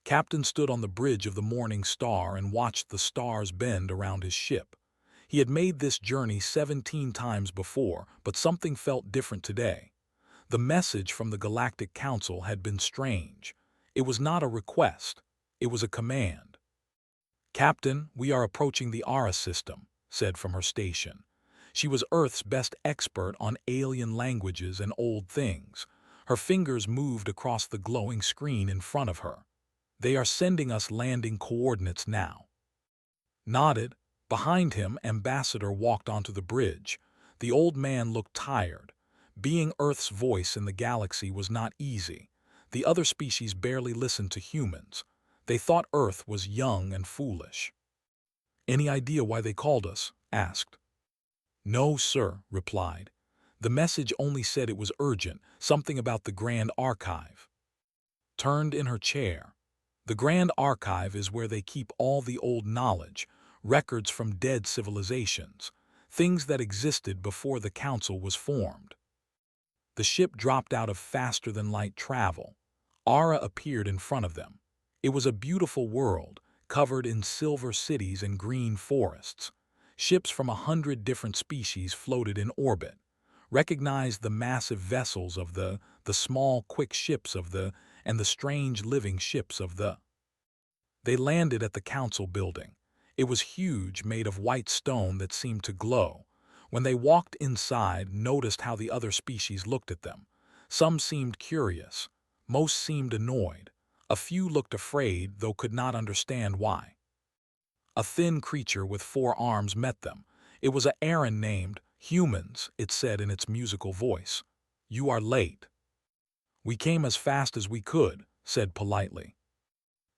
Captain stood on the bridge of the Morning Star and watched the stars bend around his ship. He had made this journey 17 times before, but something felt different today. The message from the Galactic Council had been strange. It was not a request. It was a command. "Captain, we are approaching the Ara system," said from her station. She was Earth's best expert on alien languages and old things. Her fingers moved across the glowing screen in front of her. "They are sending us landing coordinates now." Nodded. Behind him, Ambassador walked onto the bridge. The old man looked tired. Being Earth's voice in the galaxy was not easy. The other species barely listened to humans. They thought Earth was young and foolish. "Any idea why they called us?" asked. "No, sir," replied. "The message only said it was urgent, something about the Grand Archive." Turned in her chair. The Grand Archive is where they keep all the old knowledge, records from dead civilizations, things that existed before the Council was formed. The ship dropped out of faster-than-light travel. Ara appeared in front of them. It was a beautiful world, covered in silver cities and green forests. Ships from 100 different species floated in orbit. Recognized the massive vessels of the small, quick ships of and the strange living ships of the. They landed at the Council building. It was huge, made of white stone that seemed to glow. When they walked inside, noticed how the other species looked at them. Some seemed curious. Most seemed annoyed. A few looked afraid, though could not understand why. A thin creature with 4 arms met them. It was an Aaron named Humans, it said in its musical voice. "You are late." "We came as fast as we could," said politely.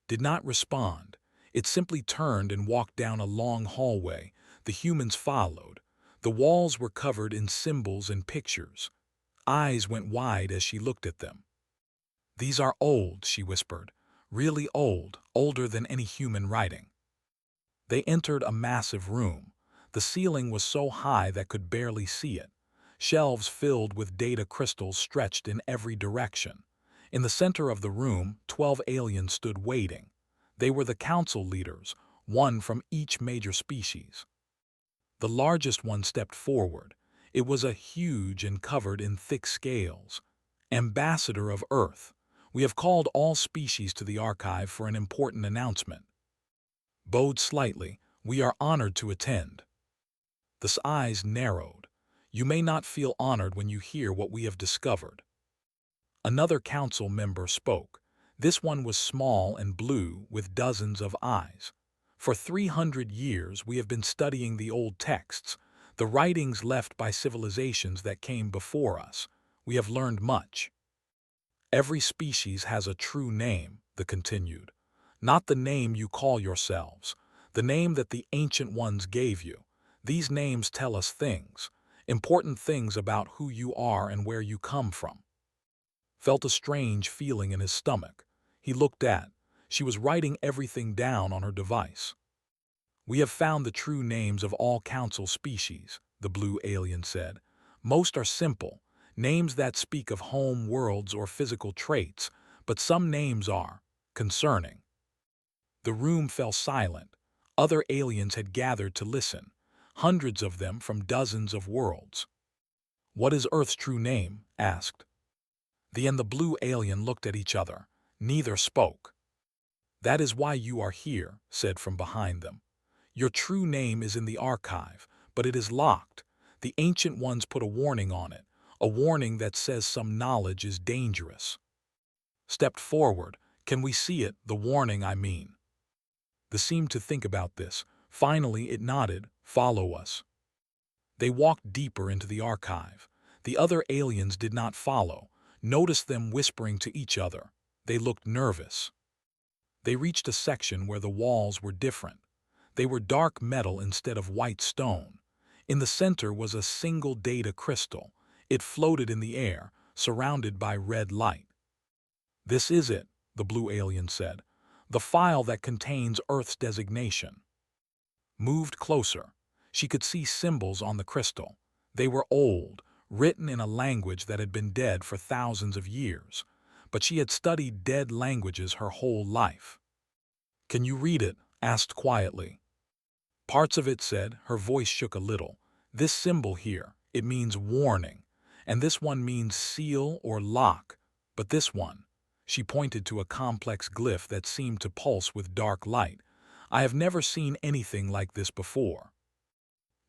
Did not respond. It simply turned and walked down a long hallway. The humans followed. The walls were covered in symbols and pictures. Eyes went wide as she looked at them. "These are old," she whispered. "Really old, older than any human writing." They entered a massive room. The ceiling was so high that could barely see it. Shelves filled with data crystals stretched in every direction. In the center of the room, 12 aliens stood waiting. They were the council leaders, one from each major species. The largest one stepped forward. It was a huge and covered in thick scales. "Ambassador of Earth, we have called all species to the archive for an important announcement." Bowed slightly. "We are honored to attend." The eyes narrowed. "You may not feel honored when you hear what we have discovered." Another council member spoke. This one was small and blue with dozens of eyes. "For 300 years we have been studying the old texts, the writings left by civilizations that came before us. We have learned much." "Every species has a true name," the continued. "Not the name you call yourselves, the name that the ancient ones gave you. These names tell us things, important things about who you are and where you come from." Felt a strange feeling in his stomach. He looked at. She was writing everything down on her device. "We have found the true names of all council species," the blue alien said. "Most are simple, names that speak of home worlds or physical traits, but some names are concerning." The room fell silent. Other aliens had gathered to listen, hundreds of them from dozens of worlds. "What is Earth's true name?" asked. The and the blue alien looked at each other. Neither spoke. "That is why you are here," said from behind them. "Your true name is in the archive, but it is locked. The ancient ones put a warning on it, a warning that says some knowledge is dangerous." Stepped forward. "Can we see it? The warning, I mean." They seemed to think about this. Finally it nodded. "Follow us." They walked deeper into the archive. The other aliens did not follow. Noticed them whispering to each other. They looked nervous. They reached a section where the walls were different. They were dark metal instead of white stone. In the center was a single data crystal. It floated in the air, surrounded by red light. "This is it," the blue alien said. "The file that contains Earth's designation." Moved closer. She could see symbols on the crystal. They were old, written in a language that had been dead for thousands of years. but she had studied dead languages her whole life. "Can you read it?" asked quietly. "Parts of it," said. Her voice shook a little. "This symbol here, it means warning, and this one means seal or lock, but this one," she pointed to a complex glyph that seemed to pulse with dark light. "I have never seen anything like this before."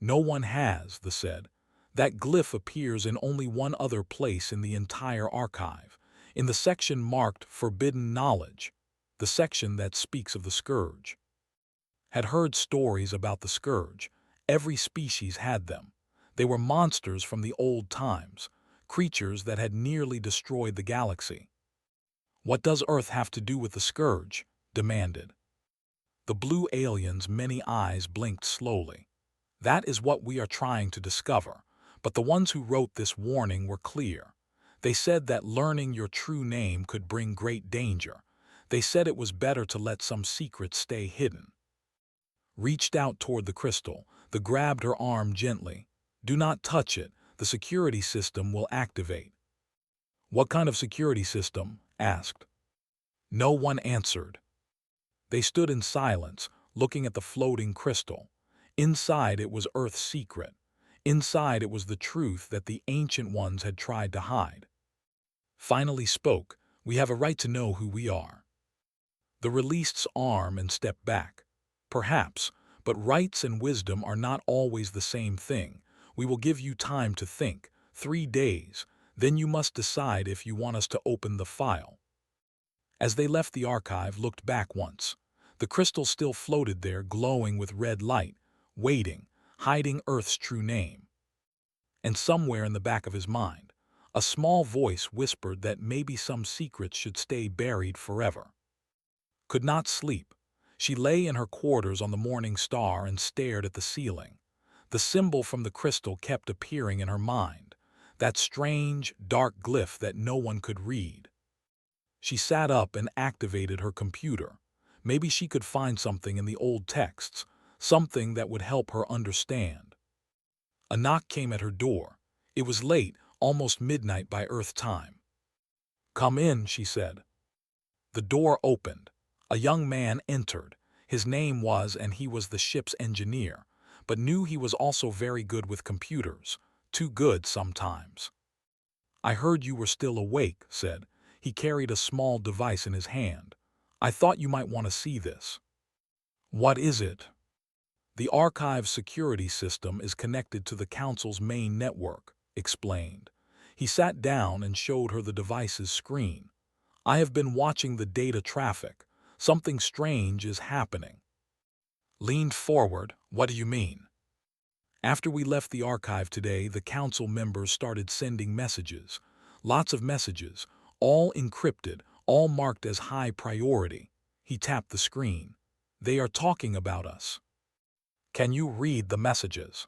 "No one has," the said. "That glyph appears in only one other place in the entire archive, in the section marked Forbidden Knowledge, the section that speaks of the Scourge." Had heard stories about the Scourge. Every species had them. They were monsters from the old times, creatures that had nearly destroyed the galaxy. "What does Earth have to do with the Scourge?" demanded. The blue alien's many eyes blinked slowly. "That is what we are trying to discover, but the ones who wrote this warning were clear. They said that learning your true name could bring great danger. They said it was better to let some secrets stay hidden." Reached out toward the crystal, the grabbed her arm gently. "Do not touch it, the security system will activate." "What kind of security system?" asked. No one answered. They stood in silence, looking at the floating crystal. Inside it was Earth's secret. Inside it was the truth that the Ancient Ones had tried to hide. Finally spoke, "We have a right to know who we are." The released's arm and stepped back. "Perhaps, but rights and wisdom are not always the same thing. We will give you time to think, 3 days, then you must decide if you want us to open the file." As they left the archive, looked back once. The crystal still floated there, glowing with red light, waiting, hiding Earth's true name. And somewhere in the back of his mind, a small voice whispered that maybe some secrets should stay buried forever. Could not sleep. She lay in her quarters on the morning star and stared at the ceiling. The symbol from the crystal kept appearing in her mind, that strange, dark glyph that no one could read. She sat up and activated her computer. Maybe she could find something in the old texts, something that would help her understand. A knock came at her door. It was late, almost midnight by Earth time. "Come in," she said. The door opened. A young man entered. His name was, and he was the ship's engineer, but knew he was also very good with computers, too good sometimes. "I heard you were still awake," said. He carried a small device in his hand. "I thought you might want to see this." "What is it?" "The archive's security system is connected to the Council's main network," explained. He sat down and showed her the device's screen. "I have been watching the data traffic. Something strange is happening." Leaned forward. "What do you mean?" "After we left the archive today, the Council members started sending messages. Lots of messages, all encrypted, all marked as high priority." He tapped the screen. "They are talking about us." "Can you read the messages?"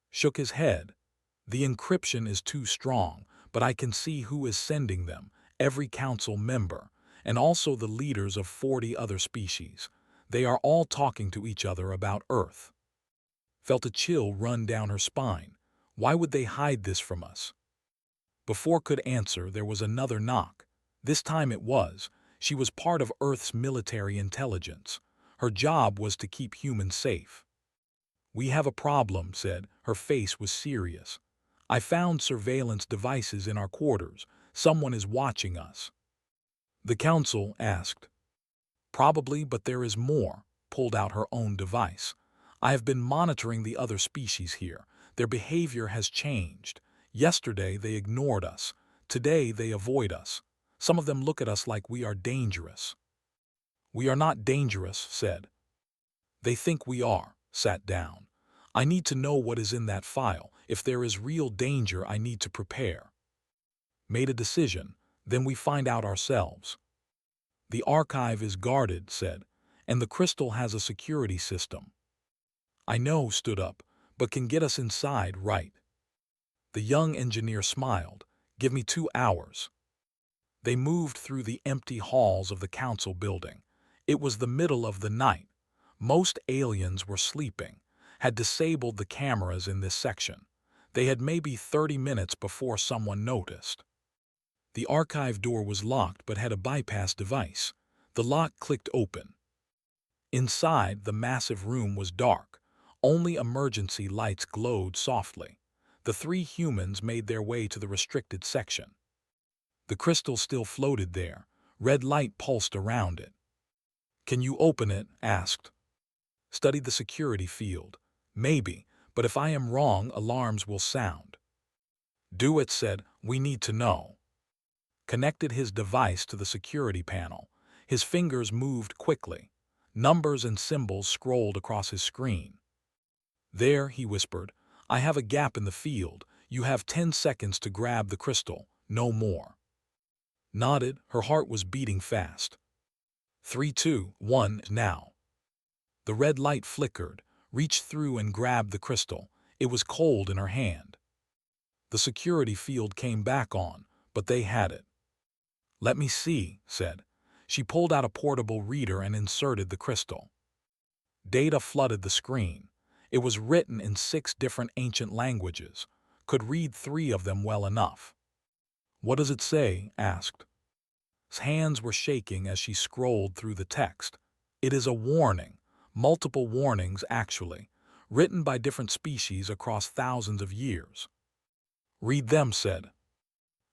Shook his head. "The encryption is too strong, but I can see who is sending them, every council member, and also the leaders of 40 other species. They are all talking to each other about Earth." Felt a chill run down her spine. Why would they hide this from us? Before could answer, there was another knock. This time it was. She was part of Earth's military intelligence. Her job was to keep humans safe. "We have a problem," said. Her face was serious. "I found surveillance devices in our quarters. Someone is watching us." The council asked. "Probably, but there is more." Pulled out her own device. "I have been monitoring the other species here. Their behavior has changed. Yesterday they ignored us. Today they avoid us. Some of them look at us like we are dangerous." "We are not dangerous," said. "They think we are." Sat down. "I need to know what is in that file. If there is real danger, I need to prepare." Made a decision. Then we find out ourselves. "The archive is guarded," said, "and the crystal has a security system." "I know," stood up, "but can get us inside, right?" The young engineer smiled. "Give me 2 hours." They moved through the empty halls of the council building. It was the middle of the night. Most aliens were sleeping, had disabled the cameras in this section. They had maybe 30 minutes before someone noticed. The archive door was locked but had a bypass device. The lock clicked open. Inside, the massive room was dark. Only emergency lights glowed softly. The three humans made their way to the restricted section. The crystal still floated there. Red light pulsed around it. "Can you open it?" asked. "Study the security field." "Maybe, but if I am wrong, alarms will sound." "Do it," said. "We need to know." Connected his device to the security panel. His fingers moved quickly. Numbers and symbols scrolled across his screen. "There," he whispered. "I have a gap in the field. You have 10 seconds to grab the crystal, no more." Nodded, her heart was beating fast. 3, 2, 1, now. The red light flickered, reached through and grabbed the crystal. It was cold in her hand. The security field came back on, but they had it. "Let me see," said. She pulled out a portable reader and inserted the crystal. Data flooded the screen. It was written in 6 different ancient languages. Could read 3 of them well enough. "What does it say?" asked. His hands were shaking as she scrolled through the text. "It is a warning. Multiple warnings, actually, written by different species across thousands of years." "Read them," said.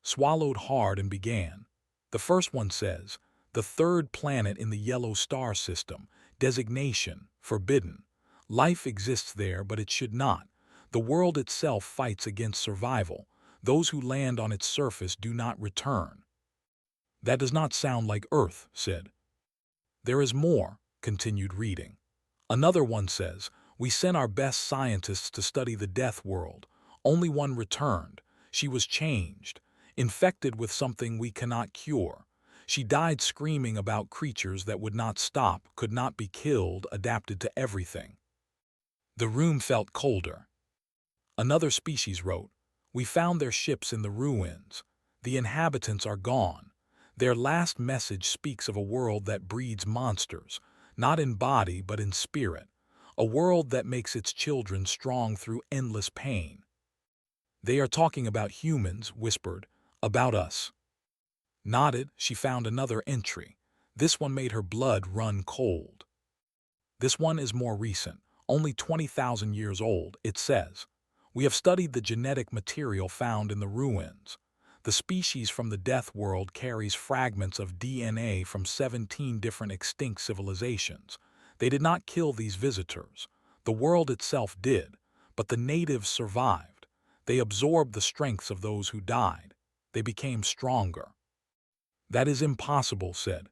Swallowed hard and began. The first one says, "The third planet in the yellow star system. Designation, forbidden. Life exists there, but it should not. The world itself fights against survival. Those who land on its surface do not return." "That does not sound like Earth," said. "There is more," continued reading. Another one says, "We sent our best scientists to study the death world. Only one returned. She was changed, infected with something we cannot cure. She died screaming about creatures that would not stop, could not be killed, adapted to everything." The room felt colder. Another species wrote, "We found their ships in the ruins. The inhabitants are gone. Their last message speaks of a world that breeds monsters, not in body but in spirit. A world that makes its children strong through endless pain." "They are talking about humans," whispered. "About us." Nodded, she found another entry. This one made her blood run cold. This one is more recent, only 20,000 years old. It says, "We have studied the genetic material found in the ruins. The species from the death world carries fragments of DNA from 17 different extinct civilizations. They did not kill these visitors. The world itself did, but the natives survived. They absorbed the strengths of those who died. They became stronger." "That is impossible," said.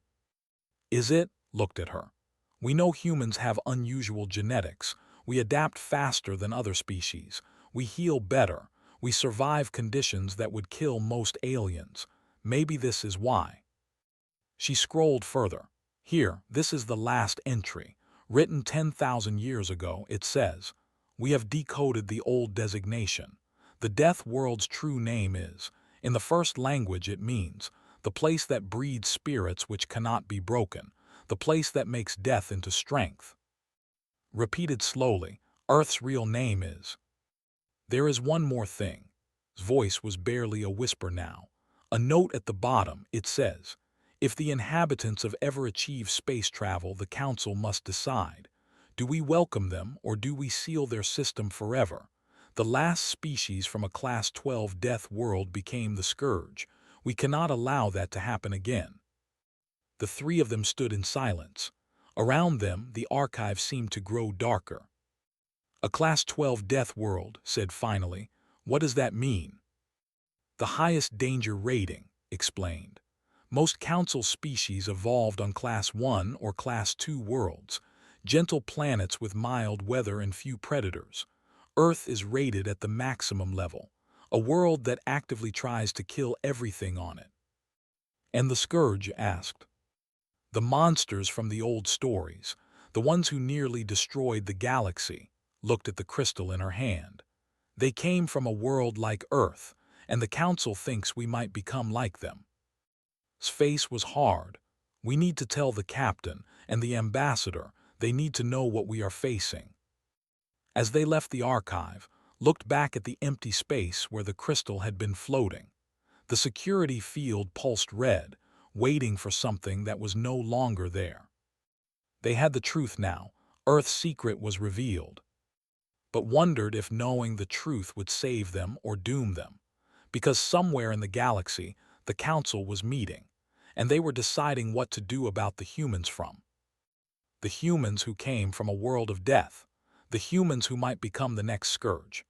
"Is it?" Looked at her. "We know humans have unusual genetics. We adapt faster than other species. We heal better. We survive conditions that would kill most aliens. Maybe this is why." She scrolled further. "Here, this is the last entry. Written 10,000 years ago, it says, 'We have decoded the old designation. The death world's true name is, in the first language it means, the place that breeds spirits which cannot be broken, the place that makes death into strength.' Repeated slowly, Earth's real name is. There is one more thing." His voice was barely a whisper now. "A note at the bottom, it says, 'If the inhabitants have ever achieved space travel, the Council must decide. Do we welcome them or do we seal their system forever? The last species from a Class 12 death world became the Scourge. We cannot allow that to happen again.'" The 3 of them stood in silence. Around them, the archive seemed to grow darker. "A Class 12 death world," said finally. "What does that mean?" "The highest danger rating," explained. "Most Council species evolved on Class 1 or Class 2 worlds, gentle planets with mild weather and few predators. Earth is rated at the maximum level, a world that actively tries to kill everything on it." "And the Scourge?" asked. "The monsters from the old stories, the ones who nearly destroyed the galaxy," looked at the crystal in her hand. "They came from a world like Earth, and the Council thinks we might become like them." His face was hard. "We need to tell the captain and the ambassador. They need to know what we are facing." As they left the archive, looked back at the empty space where the crystal had been floating. The security field pulsed red, waiting for something that was no longer there. They had the truth now. Earth's secret was revealed, but wondered if knowing the truth would save them or doom them. Because somewhere in the galaxy, the council was meeting, and they were deciding what to do about the humans the humans who came from a world of death, the humans who might become the next scourge,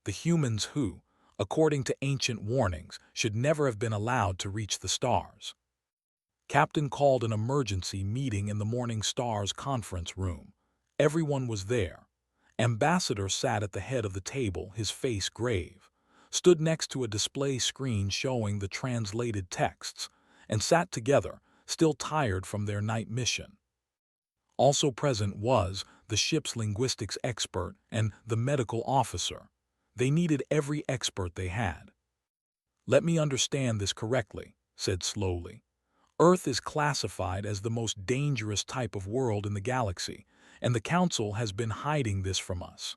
the humans who, according to ancient warnings, should never have been allowed to reach the stars. Captain called an emergency meeting in the Morning Star's conference room. Everyone was there. Ambassador sat at the head of the table, his face grave, stood next to a display screen showing the translated texts, and sat together, still tired from their night mission. Also present was the ship's linguistics expert and the medical officer. They needed every expert they had. "Let me understand this correctly," said slowly. "Earth is classified as the most dangerous type of world in the galaxy, and the Council has been hiding this from us."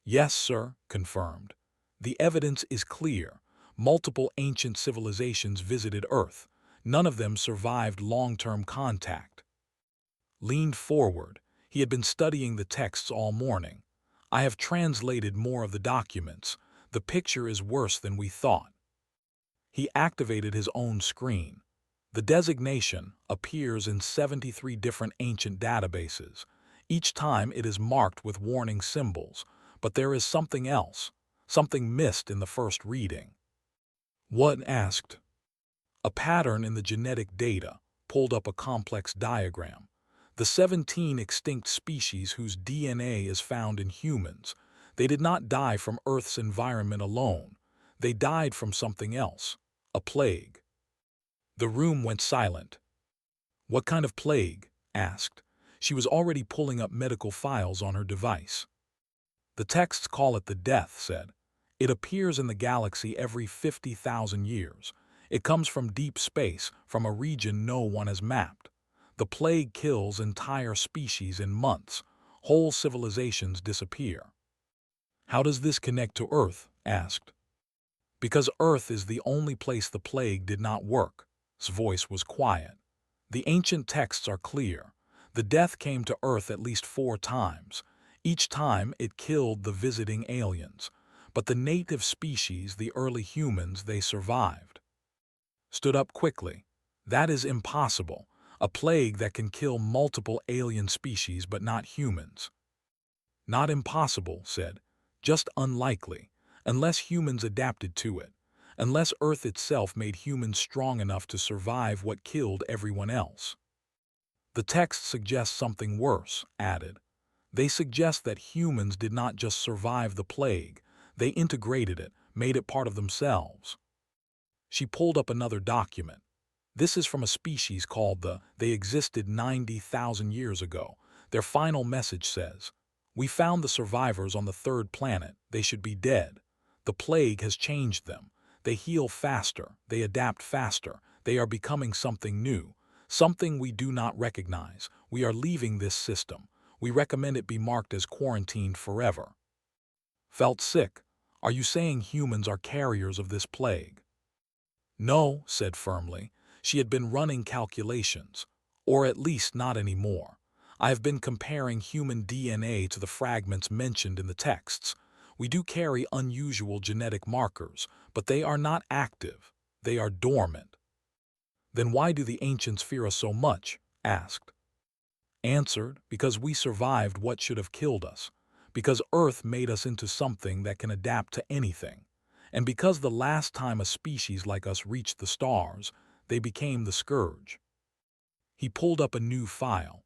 "Yes, sir," confirmed. "The evidence is clear. Multiple ancient civilizations visited Earth. None of them survived long-term contact." Leaned forward. He had been studying the texts all morning. "I have translated more of the documents. The picture is worse than we thought." He activated his own screen. The designation appears in 73 different ancient databases. Each time it is marked with warning symbols, but there is something else, something missed in the first reading. "What?" asked. A pattern in the genetic data pulled up a complex diagram. The 17 extinct species whose DNA is found in humans, they did not die from Earth's environment alone. They died from something else, a plague. The room went silent. "What kind of plague?" asked. She was already pulling up medical files on her device. "The texts call it the death," said. "It appears in the galaxy every 50,000 years. It comes from deep space, from a region no one has mapped. The plague kills entire species in months. Whole civilizations disappear." "How does this connect to Earth?" asked. "Because Earth is the only place the plague did not work." His voice was quiet. "The ancient texts are clear. The death came to Earth at least 4 times. Each time it killed the visiting aliens. But the native species, the early humans, they survived." Stood up quickly. "That is impossible. A plague that can kill multiple alien species but not humans." "Not impossible," said. "Just unlikely, unless humans adapted to it. Unless Earth itself made humans strong enough to survive what killed everyone else." "The text suggests something worse," added. "They suggest that humans did not just survive the plague. They integrated it, made it part of themselves." She pulled up another document. "This is from a species called They existed 90,000 years ago. Their final message says, 'We found the survivors on the 3rd planet. They should be dead. The plague has changed them. They heal faster. They adapt faster. They are becoming something new. Something we do not recognize. We are leaving this system. We recommend it be marked as quarantined forever.'" Felt sick. "Are you saying humans are carriers of this plague?" "No," said firmly. She had been running calculations. "Or at least not anymore. I have been comparing human DNA to the fragments mentioned in the texts. We do carry unusual genetic markers, but they are not active. They are dormant." "Then why do the ancients fear us so much?" asked. Answered, "Because we survived what should have killed us. Because Earth made us into something that can adapt to anything. And because the last time a species like us reached the stars, they became the scourge." He pulled up a new file.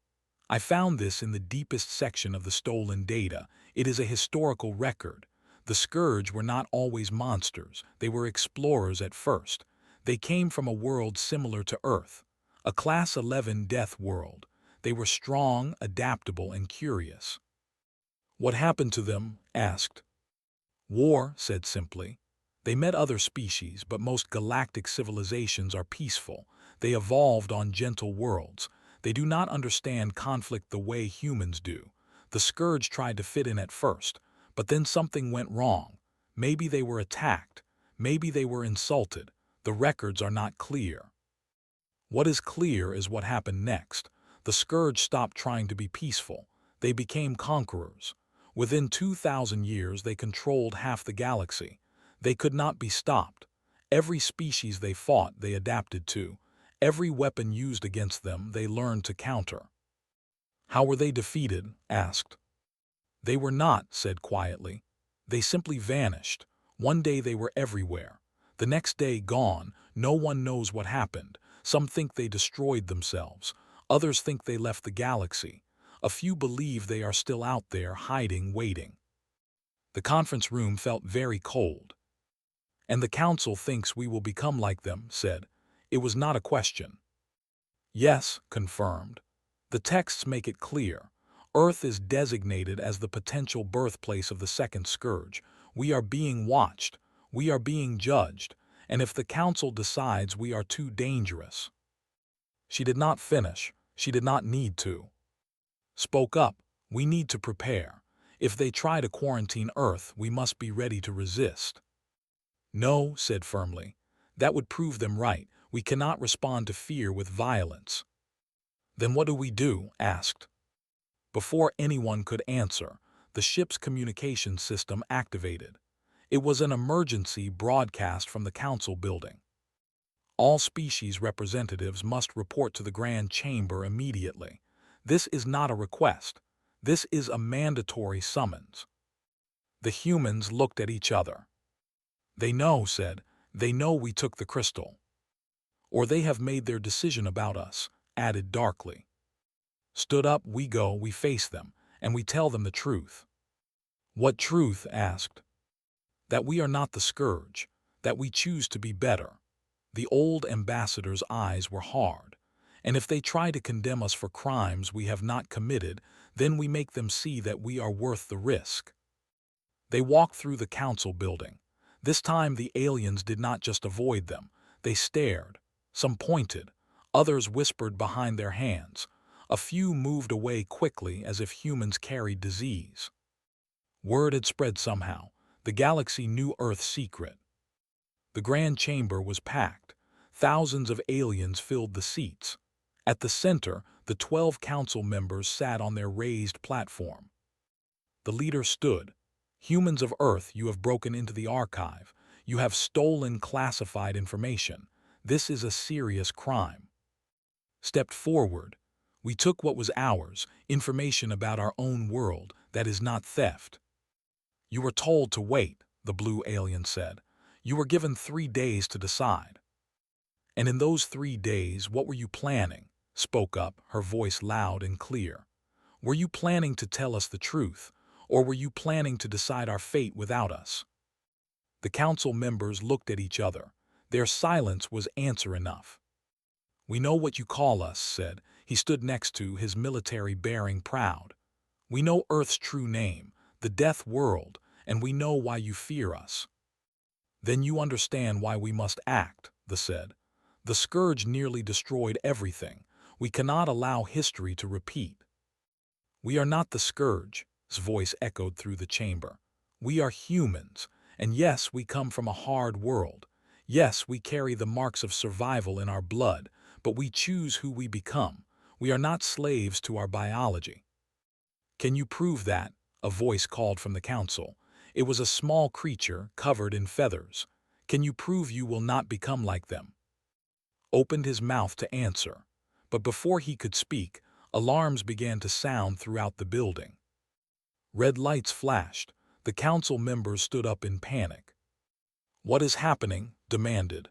"I found this in the deepest section of the stolen data. It is a historical record. The scourge were not always monsters. They were explorers at first. They came from a world similar to Earth, a Class 11 death world. They were strong, adaptable, and curious." "What happened to them?" asked. "War," said simply. "They met other species, but most galactic civilizations are peaceful. They evolved on gentle worlds. They do not understand conflict the way humans do. The scourge tried to fit in at first, but then something went wrong. Maybe they were attacked. Maybe they were insulted. The records are not clear. What is clear is what happened next. The Scourge stopped trying to be peaceful. They became conquerors. Within 2,000 years, they controlled half the galaxy. They could not be stopped. Every species they fought, they adapted to. Every weapon used against them, they learned to counter. How were they defeated? Asked. They were not, said quietly. They simply vanished. One day they were everywhere. The next day gone. No one knows what happened. Some think they destroyed themselves. Others think they left the galaxy. A few believe they are still out there, hiding, waiting. The conference room felt very cold. And the council thinks we will become like them, said. It was not a question. Yes, confirmed. The texts make it clear. Earth is designated as the potential birthplace of the second scourge. We are being watched. We are being judged. And if the council decides we are too dangerous. She did not finish. She did not need to. Spoke up. We need to prepare. If they try to quarantine Earth, we must be ready to resist. No, said firmly. That would prove them right. We cannot respond to fear with violence. Then what do we do? Asked. Before anyone could answer, the ship's communication system activated. It was an emergency broadcast from the council building. All species representatives must report to the Grand Chamber immediately. This is not a request. This is a mandatory summons. The humans looked at each other. They know, said. They know we took the crystal. Or they have made their decision about us, added darkly. Stood up, we go, we face them, and we tell them the truth. What truth? Asked. That we are not the scourge, that we choose to be better. The old ambassador's eyes were hard, and if they try to condemn us for crimes we have not committed, then we make them see that we are worth the risk. They walked through the council building. This time the aliens did not just avoid them. They stared. Some pointed. Others whispered behind their hands. A few moved away quickly as if humans carried disease. Word had spread somehow. The galaxy knew Earth's secret. The Grand Chamber was packed. Thousands of aliens filled the seats. At the center, the 12 council members sat on their raised platform. The leader stood. Humans of Earth, you have broken into the archive. You have stolen classified information. This is a serious crime. Stepped forward. We took what was ours, information about our own world. That is not theft. You were told to wait, the blue alien said. You were given 3 days to decide. And in those 3 days, what were you planning? Spoke up, her voice loud and clear. Were you planning to tell us the truth, or were you planning to decide our fate without us? The council members looked at each other. Their silence was answer enough. We know what you call us, said. He stood next to his military bearing proud. We know Earth's true name, the Death World, and we know why you fear us. Then you understand why we must act, the said. The scourge nearly destroyed everything. We cannot allow history to repeat. We are not the scourge, his voice echoed through the chamber. We are humans, and yes, we come from a hard world. Yes, we carry the marks of survival in our blood, but we choose who we become. We are not slaves to our biology. Can you prove that? A voice called from the council. It was a small creature covered in feathers. Can you prove you will not become like them? Opened his mouth to answer, but before he could speak, alarms began to sound throughout the building. Red lights flashed. The council members stood up in panic. What is happening? Demanded.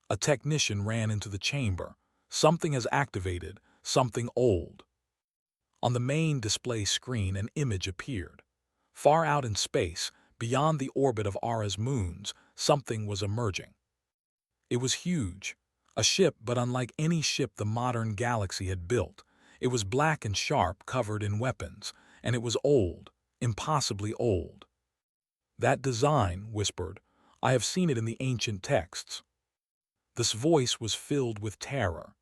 A technician ran into the chamber. Something has activated, something old. On the main display screen, an image appeared. Far out in space, beyond the orbit of Ara's moons, something was emerging. It was huge. A ship, but unlike any ship the modern galaxy had built. It was black and sharp, covered in weapons, and it was old, impossibly old. That design, whispered, I have seen it in the ancient texts. This voice was filled with terror.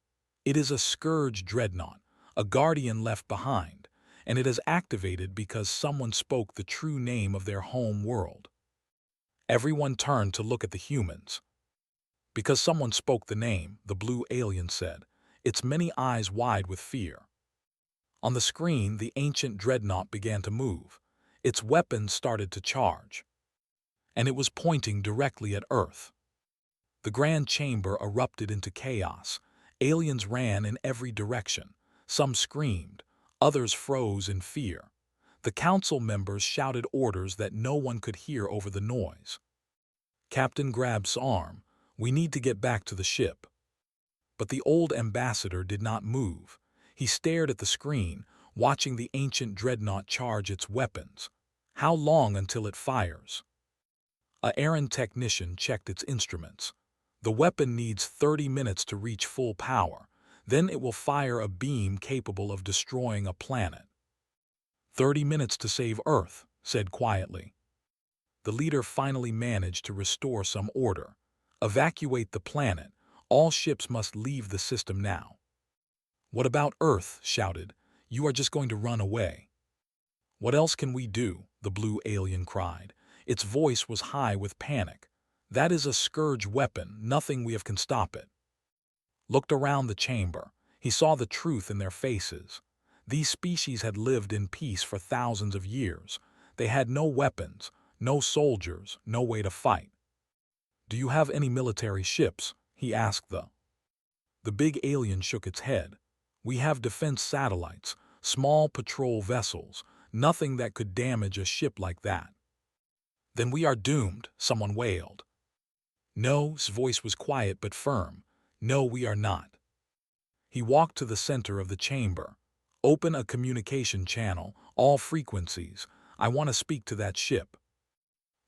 It is a scourge dreadnought, a guardian left behind, and it is activated because someone spoke the true name of their home world. Everyone turned to look at the humans. Because someone spoke the name, the blue alien said, its many eyes wide with fear. On the screen, the ancient dreadnought began to move. Its weapons started to charge. And it was pointing directly at Earth. The grand chamber erupted into chaos. Aliens ran in every direction. Some screamed. Others froze in fear. The council members shouted orders that no one could hear over the noise. Captain Grab's arm. We need to get back to the ship. But the old ambassador did not move. He stared at the screen, watching the ancient dreadnought charge its weapons. How long until it fires? A errand technician checked its instruments. The weapon needs 30 minutes to reach full power. Then it will fire a beam capable of destroying a planet. 30 minutes to save Earth, said quietly. The leader finally managed to restore some order. Evacuate the planet. All ships must leave the system now. What about Earth? Shouted. You are just going to run away. What else can we do? The blue alien cried. Its voice was high with panic. That is a scourge weapon. Nothing we can stop it. Looked around the chamber. He saw the truth in their faces. These species had lived in peace for thousands of years. They had no weapons, no soldiers, no way to fight. Do you have any military ships? He asked The big alien shook its head. We have defense satellites, small patrol vessels, nothing that could damage a ship like that. Then we are doomed, someone wailed. No, his voice was quiet but firm. No, we are not. He walked to the center of the chamber. Open a communication channel, all frequencies. I want to speak to that ship.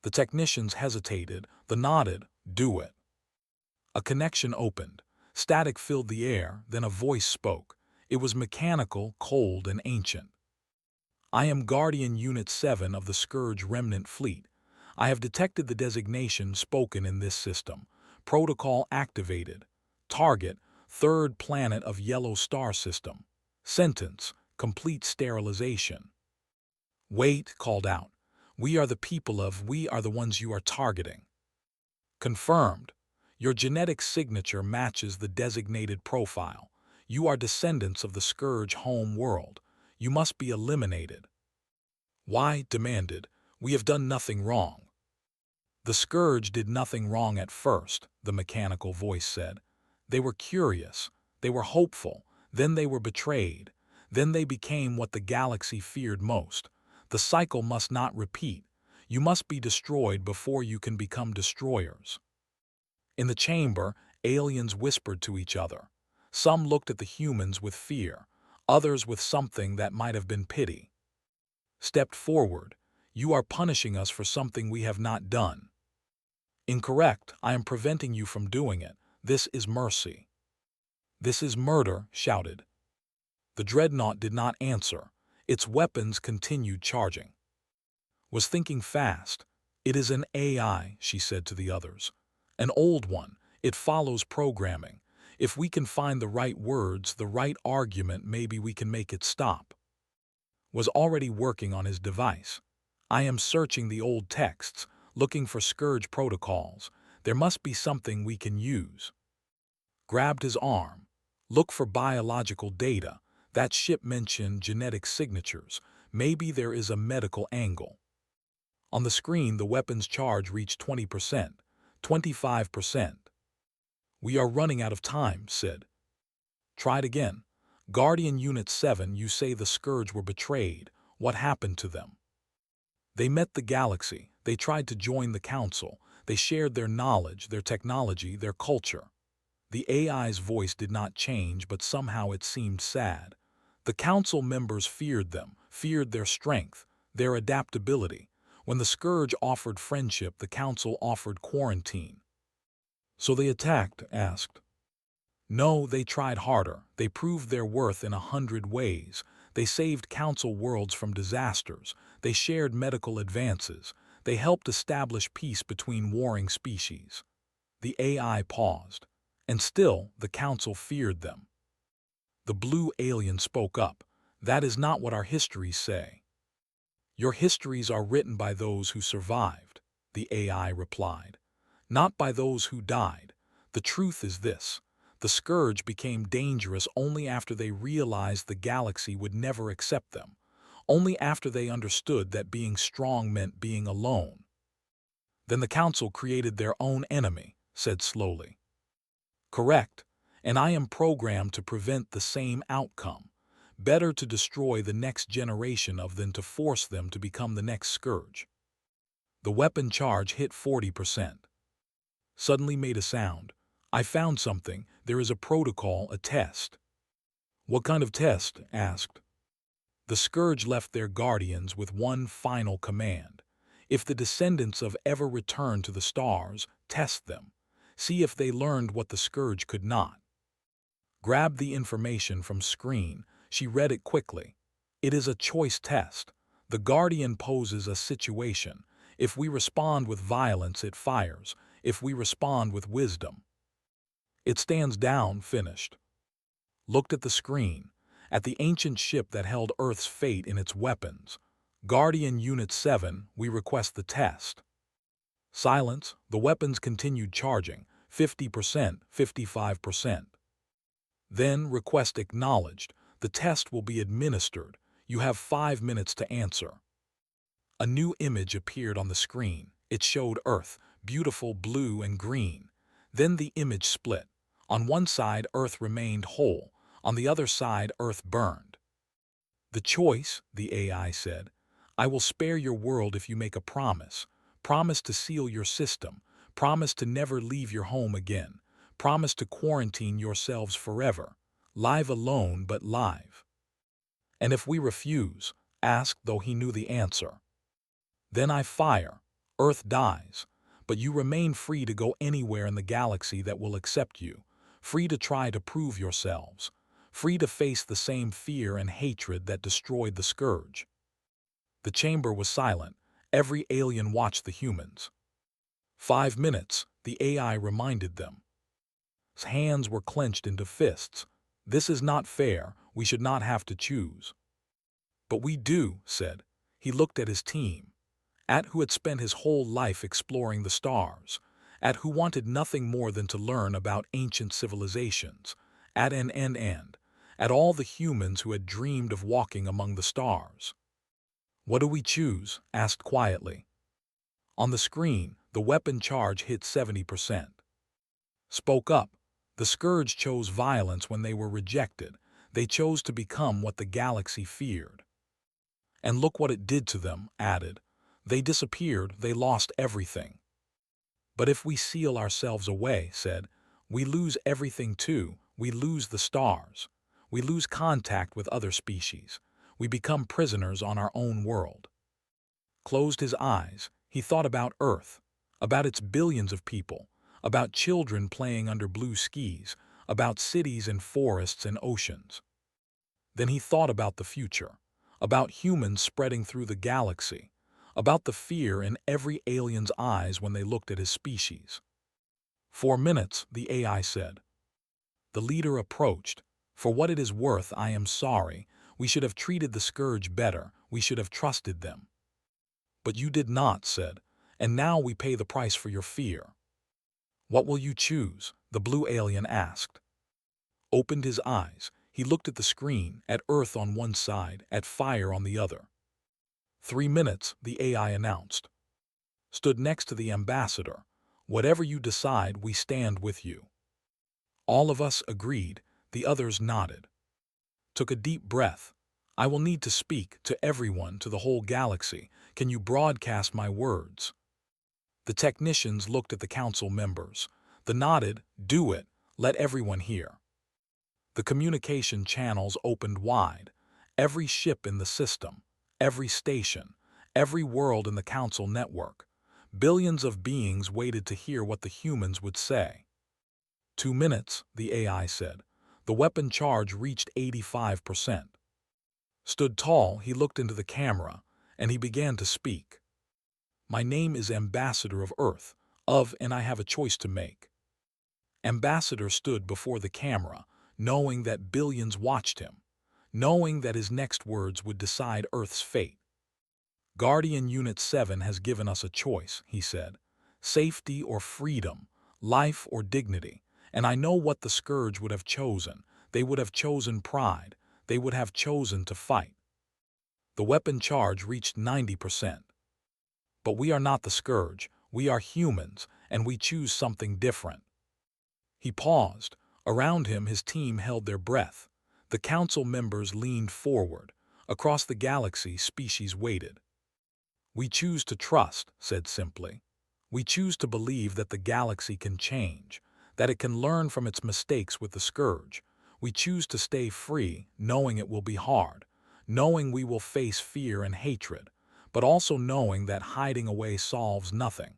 The technicians hesitated, the nodded, do it. A connection opened. Static filled the air, then a voice spoke. It was mechanical, cold, and ancient. I am Guardian Unit 7 of the Scourge Remnant Fleet. I have detected the designation spoken in this system. Protocol activated. Target, third planet of Yellow Star System. Sentence, complete sterilization. Wait, called out. We are the ones you are targeting. Confirmed. Your genetic signature matches the designated profile. You are descendants of the Scourge home world. You must be eliminated. Why? Demanded. We have done nothing wrong. The Scourge did nothing wrong at first, the mechanical voice said. They were curious. They were hopeful. Then they were betrayed. Then they became what the galaxy feared most. The cycle must not repeat. You must be destroyed before you can become destroyers. In the chamber, aliens whispered to each other. Some looked at the humans with fear, others with something that might have been pity. Stepped forward. You are punishing us for something we have not done. Incorrect. I am preventing you from doing it. This is mercy. This is murder, shouted. The dreadnought did not answer. Its weapons continued charging. Was thinking fast. It is an AI, she said to the others. An old one. It follows programming. If we can find the right words, the right argument, maybe we can make it stop. Was already working on his device. I am searching the old texts, looking for Scourge protocols. There must be something we can use. Grabbed his arm. Look for biological data. That ship mentioned genetic signatures. Maybe there is a medical angle. On the screen, the weapon's charge reached 20%, 25%. We are running out of time, said. Tried again. Guardian Unit 7, you say the Scourge were betrayed. What happened to them? They met the galaxy. They tried to join the council. They shared their knowledge, their technology, their culture. The AI's voice did not change, but somehow it seemed sad. The council members feared them, feared their strength, their adaptability. When the Scourge offered friendship, the council offered quarantine. So they attacked, asked. No, they tried harder. They proved their worth in 100 ways. They saved council worlds from disasters. They shared medical advances. They helped establish peace between warring species. The AI paused. And still, the council feared them. The blue alien spoke up. That is not what our histories say. Your histories are written by those who survived. the AI replied. "Not by those who died. The truth is this. The Scourge became dangerous only after they realized the galaxy would never accept them, only after they understood that being strong meant being alone." "Then the Council created their own enemy," said slowly. "Correct, and I am programmed to prevent the same outcome. Better to destroy the next generation of than to force them to become the next Scourge." The weapon charge hit 40%. Suddenly made a sound. "I found something. There is a protocol, a test." "What kind of test?" asked. The Scourge left their guardians with one final command. If the descendants of ever return to the stars, test them. See if they learned what the Scourge could not. Grabbed the information from screen, she read it quickly. It is a choice test. The Guardian poses a situation. If we respond with violence, it fires. If we respond with wisdom, it stands down. Finished. Looked at the screen, at the ancient ship that held Earth's fate in its weapons. Guardian Unit 7, we request the test. Silence. The weapons continued charging. 50%, 55%. Then, request acknowledged. The test will be administered. You have 5 minutes to answer. A new image appeared on the screen. It showed Earth, beautiful blue and green. Then the image split. On one side, Earth remained whole. On the other side, Earth burned. "The choice," the AI said. "I will spare your world if you make a promise. Promise to seal your system. Promise to never leave your home again. Promise to quarantine yourselves forever. Live alone, but live." "And if we refuse?" asked, though he knew the answer. "Then I fire. Earth dies. But you remain free to go anywhere in the galaxy that will accept you. Free to try to prove yourselves. Free to face the same fear and hatred that destroyed the Scourge." The chamber was silent. Every alien watched the humans. 5 minutes, the AI reminded them. His hands were clenched into fists. "This is not fair. We should not have to choose." "But we do," said. He looked at his team. At who had spent his whole life exploring the stars. At who wanted nothing more than to learn about ancient civilizations. At at all the humans who had dreamed of walking among the stars. "What do we choose?" asked quietly. On the screen, the weapon charge hit 70%. Spoke up. The Scourge chose violence when they were rejected. They chose to become what the galaxy feared. "And look what it did to them," added. "They disappeared, they lost everything." "But if we seal ourselves away," said, "we lose everything too. We lose the stars. We lose contact with other species. We become prisoners on our own world." Closed his eyes. He thought about Earth, about its billions of people, about children playing under blue skies, about cities and forests and oceans. Then he thought about the future, about humans spreading through the galaxy, about the fear in every alien's eyes when they looked at his species. 4 minutes, the AI said. The leader approached. "For what it is worth, I am sorry. We should have treated the Scourge better. We should have trusted them." "But you did not," said, "and now we pay the price for your fear." "What will you choose?" the blue alien asked. Opened his eyes. He looked at the screen, at Earth on one side, at fire on the other. 3 minutes, the AI announced. Stood next to the ambassador. "Whatever you decide, we stand with you." All of us agreed. The others nodded. Took a deep breath. "I will need to speak to everyone, to the whole galaxy. Can you broadcast my words?" The technicians looked at the council members. They nodded. "Do it. Let everyone hear." The communication channels opened wide. Every ship in the system, every station, every world in the council network. Billions of beings waited to hear what the humans would say. 2 minutes, the AI said. The weapon charge reached 85%. Stood tall, he looked into the camera, and he began to speak. "My name is Ambassador of Earth, and I have a choice to make." Ambassador stood before the camera, knowing that billions watched him, knowing that his next words would decide Earth's fate. Guardian Unit 7 has given us a choice, he said. Safety or freedom, life or dignity. And I know what the Scourge would have chosen. They would have chosen pride. They would have chosen to fight. The weapon charge reached 90%. But we are not the Scourge. We are humans, and we choose something different. He paused. Around him, his team held their breath. The council members leaned forward. Across the galaxy, species waited. We choose to trust, said simply. We choose to believe that the galaxy can change, that it can learn from its mistakes with the Scourge. We choose to stay free, knowing it will be hard, knowing we will face fear and hatred, but also knowing that hiding away solves nothing.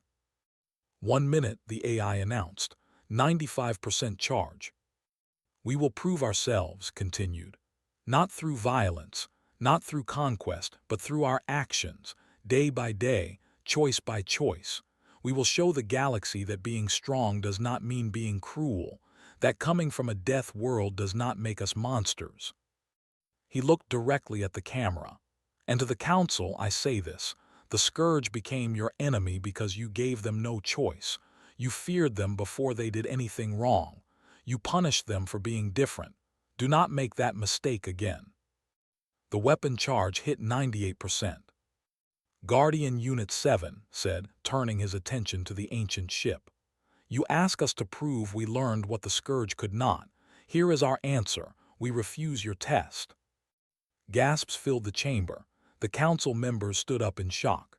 1 minute, the AI announced. 95% charge. We will prove ourselves, continued. Not through violence, not through conquest, but through our actions, day by day, choice by choice. We will show the galaxy that being strong does not mean being cruel, that coming from a death world does not make us monsters. He looked directly at the camera. And to the council I say this, the Scourge became your enemy because you gave them no choice. You feared them before they did anything wrong. You punished them for being different. Do not make that mistake again. The weapon charge hit 98%. Guardian Unit 7 said, turning his attention to the ancient ship. You ask us to prove we learned what the Scourge could not. Here is our answer. We refuse your test. Gasps filled the chamber. The council members stood up in shock.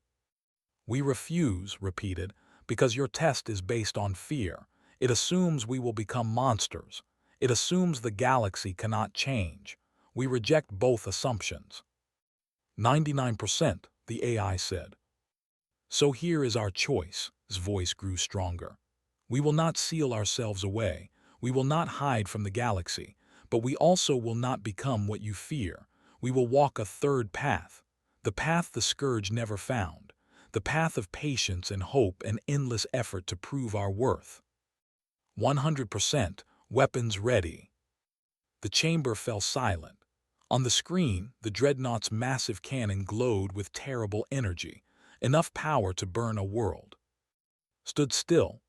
We refuse, repeated, because your test is based on fear. It assumes we will become monsters. It assumes the galaxy cannot change. We reject both assumptions. 99%, the AI said. So here is our choice. His voice grew stronger. We will not seal ourselves away. We will not hide from the galaxy. But we also will not become what you fear. We will walk a third path. The path the Scourge never found. The path of patience and hope and endless effort to prove our worth. 100%, weapons ready. The chamber fell silent. On the screen, the dreadnought's massive cannon glowed with terrible energy, enough power to burn a world. Stood still.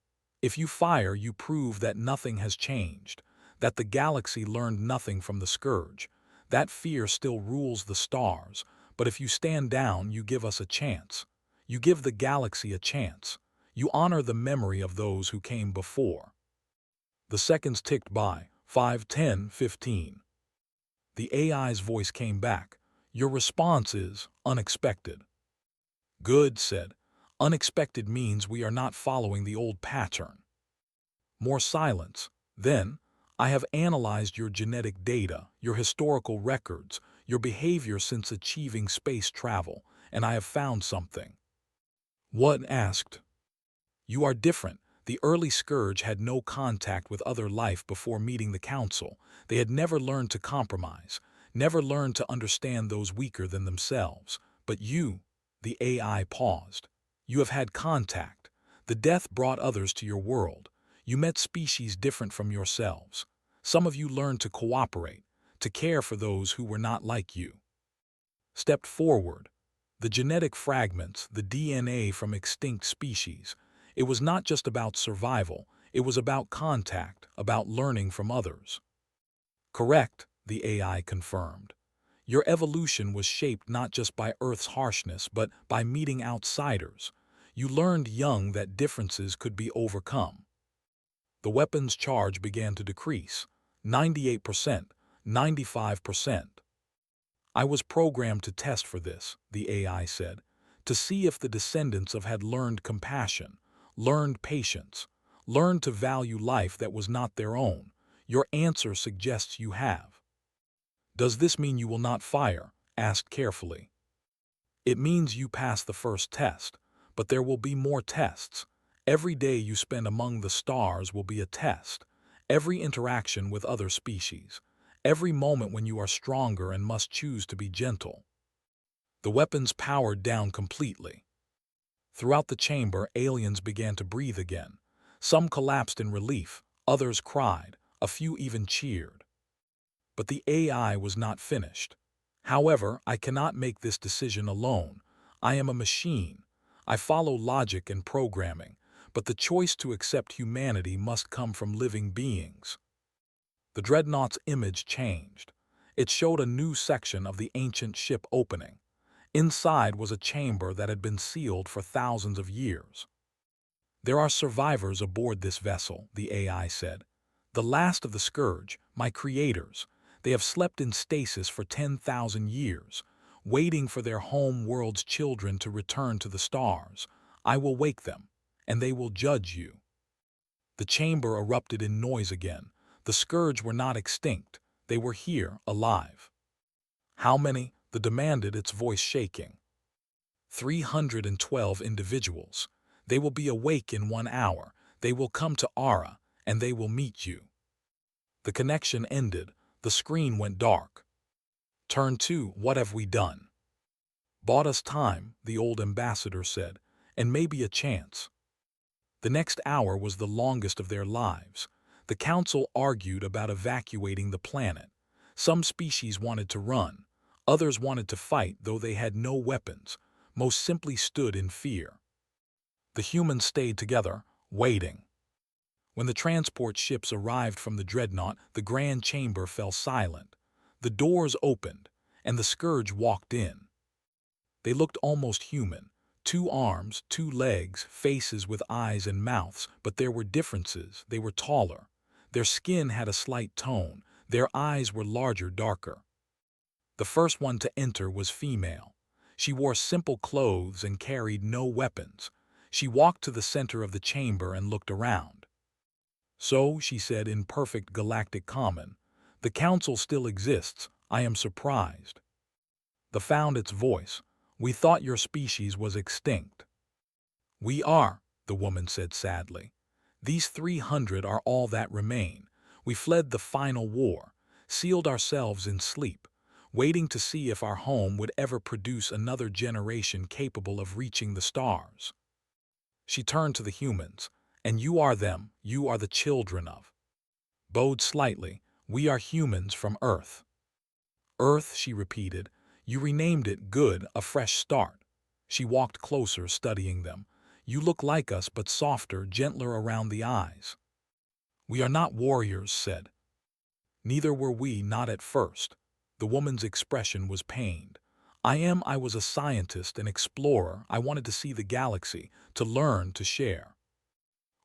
If you fire, you prove that nothing has changed, that the galaxy learned nothing from the Scourge, that fear still rules the stars, but if you stand down, you give us a chance. You give the galaxy a chance. You honor the memory of those who came before. The seconds ticked by, 5, 10, 15. The AI's voice came back. Your response is unexpected. Good, said. Unexpected means we are not following the old pattern. More silence. Then, I have analyzed your genetic data, your historical records, your behavior since achieving space travel, and I have found something. What? Asked. You are different. The early Scourge had no contact with other life before meeting the Council. They had never learned to compromise, never learned to understand those weaker than themselves. But you, the AI paused. You have had contact. The death brought others to your world. You met species different from yourselves. Some of you learned to cooperate, to care for those who were not like you. Stepped forward. The genetic fragments, the DNA from extinct species. It was not just about survival, it was about contact, about learning from others. Correct, the AI confirmed. Your evolution was shaped not just by Earth's harshness, but by meeting outsiders. You learned young that differences could be overcome. The weapon's charge began to decrease. 98%, 95%. I was programmed to test for this, the AI said, to see if the descendants of had learned compassion, learned patience, learned to value life that was not their own. Your answer suggests you have. Does this mean you will not fire? Asked carefully. It means you passed the first test, but there will be more tests. Every day you spend among the stars will be a test. Every interaction with other species. Every moment when you are stronger and must choose to be gentle. The weapons powered down completely. Throughout the chamber, aliens began to breathe again. Some collapsed in relief, others cried, a few even cheered. But the AI was not finished. However, I cannot make this decision alone. I am a machine. I follow logic and programming, but the choice to accept humanity must come from living beings. The dreadnought's image changed. It showed a new section of the ancient ship opening. Inside was a chamber that had been sealed for thousands of years. There are survivors aboard this vessel, the AI said. The last of the Scourge, my creators. They have slept in stasis for 10,000 years, waiting for their home world's children to return to the stars. I will wake them, and they will judge you. The chamber erupted in noise again. The Scourge were not extinct. They were here, alive. How many? The demanded, its voice shaking. 312 individuals. They will be awake in 1 hour. They will come to Ara, and they will meet you. The connection ended. The screen went dark. Turn 2, what have we done? Bought us time, the old ambassador said, and maybe a chance. The next hour was the longest of their lives. The council argued about evacuating the planet. Some species wanted to run. Others wanted to fight, though they had no weapons. Most simply stood in fear. The humans stayed together, waiting. When the transport ships arrived from the dreadnought, the grand chamber fell silent. The doors opened, and the Scourge walked in. They looked almost human. 2 arms, 2 legs, faces with eyes and mouths, but there were differences. They were taller. Their skin had a slight tone. Their eyes were larger, darker. The first one to enter was female. She wore simple clothes and carried no weapons. She walked to the center of the chamber and looked around. So, she said in perfect galactic common, the council still exists. I am surprised. The found its voice. We thought your species was extinct. We are, the woman said sadly. These 300 are all that remain. We fled the final war, sealed ourselves in sleep, waiting to see if our home would ever produce another generation capable of reaching the stars. She turned to the humans. And you are them, you are the children of. Bowed slightly, we are humans from Earth. Earth, she repeated. You renamed it good, a fresh start. She walked closer, studying them. You look like us, but softer, gentler around the eyes. We are not warriors, said. Neither were we, not at first. The woman's expression was pained. I was a scientist, an explorer. I wanted to see the galaxy, to learn, to share.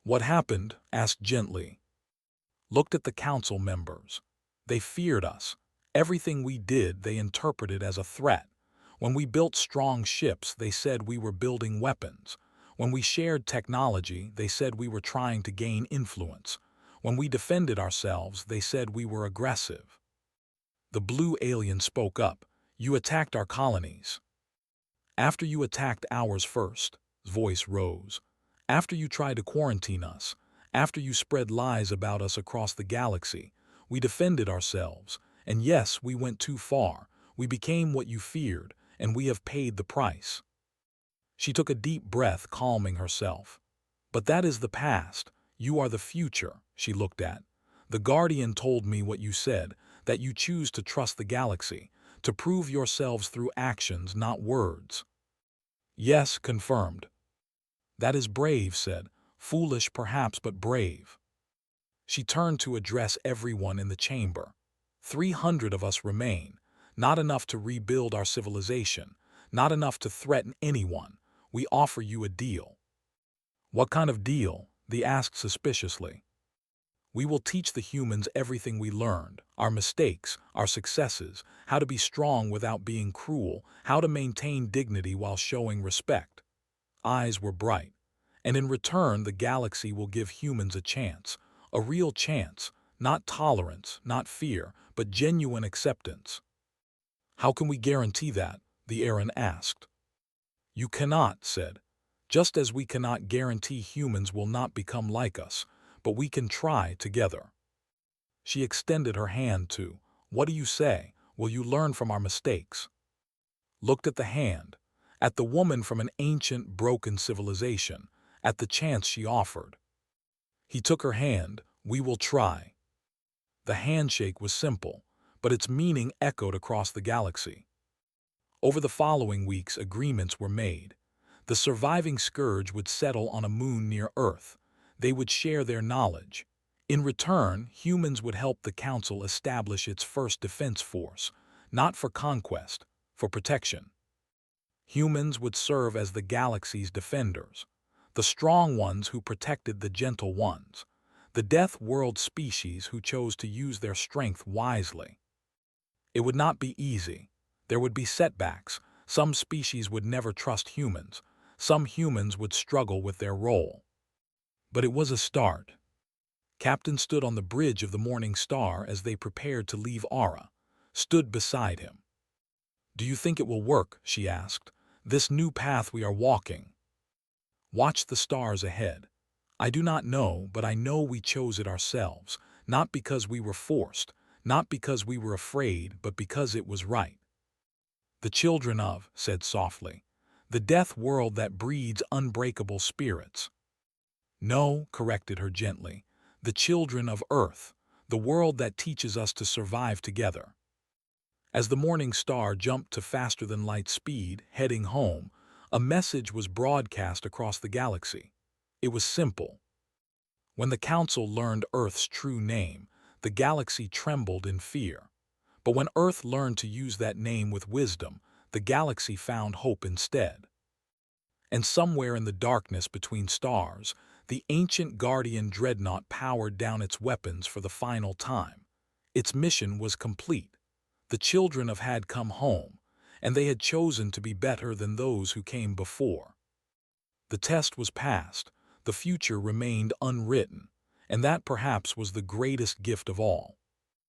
What happened? Asked gently. Looked at the council members. They feared us. Everything we did they interpreted as a threat. When we built strong ships, they said we were building weapons. When we shared technology, they said we were trying to gain influence. When we defended ourselves, they said we were aggressive. The blue alien spoke up. You attacked our colonies. After you attacked ours first, voice rose. After you tried to quarantine us, after you spread lies about us across the galaxy, we defended ourselves, and yes, we went too far. We became what you feared, and we have paid the price. She took a deep breath, calming herself. But that is the past. You are the future, she looked at. The Guardian told me what you said, that you choose to trust the galaxy, to prove yourselves through actions, not words. Yes, confirmed. That is brave, said. Foolish perhaps, but brave. She turned to address everyone in the chamber. 300 of us remain. Not enough to rebuild our civilization. Not enough to threaten anyone. We offer you a deal. What kind of deal? They asked suspiciously. We will teach the humans everything we learned, our mistakes, our successes, how to be strong without being cruel, how to maintain dignity while showing respect. Eyes were bright. And in return, the galaxy will give humans a chance, a real chance, not tolerance, not fear, but genuine acceptance. How can we guarantee that? The Aaron asked. You cannot, said. Just as we cannot guarantee humans will not become like us, but we can try together. She extended her hand to, what do you say? Will you learn from our mistakes? Looked at the hand, at the woman from an ancient, broken civilization, at the chance she offered. He took her hand. We will try. The handshake was simple, but its meaning echoed across the galaxy. Over the following weeks, agreements were made. The surviving Scourge would settle on a moon near Earth. They would share their knowledge. In return, humans would help the Council establish its first defense force, not for conquest, for protection. Humans would serve as the galaxy's defenders, the strong ones who protected the gentle ones, the Death World species who chose to use their strength wisely. It would not be easy. There would be setbacks. Some species would never trust humans. Some humans would struggle with their role. But it was a start. Captain stood on the bridge of the Morning Star as they prepared to leave Aura, stood beside him. "Do you think it will work?" she asked. "This new path we are walking?" "Watch the stars ahead. I do not know, but I know we chose it ourselves, not because we were forced, not because we were afraid, but because it was right." "The children of," said softly, "the Death World that breeds unbreakable spirits." "No," corrected her gently, "the children of Earth, the world that teaches us to survive together." As the Morning Star jumped to faster-than-light speed, heading home, a message was broadcast across the galaxy. It was simple. When the Council learned Earth's true name, the galaxy trembled in fear. But when Earth learned to use that name with wisdom, the galaxy found hope instead. And somewhere in the darkness between stars, the ancient Guardian Dreadnought powered down its weapons for the final time. Its mission was complete. The children of had come home, and they had chosen to be better than those who came before. The test was passed, the future remained unwritten, and that perhaps was the greatest gift of all.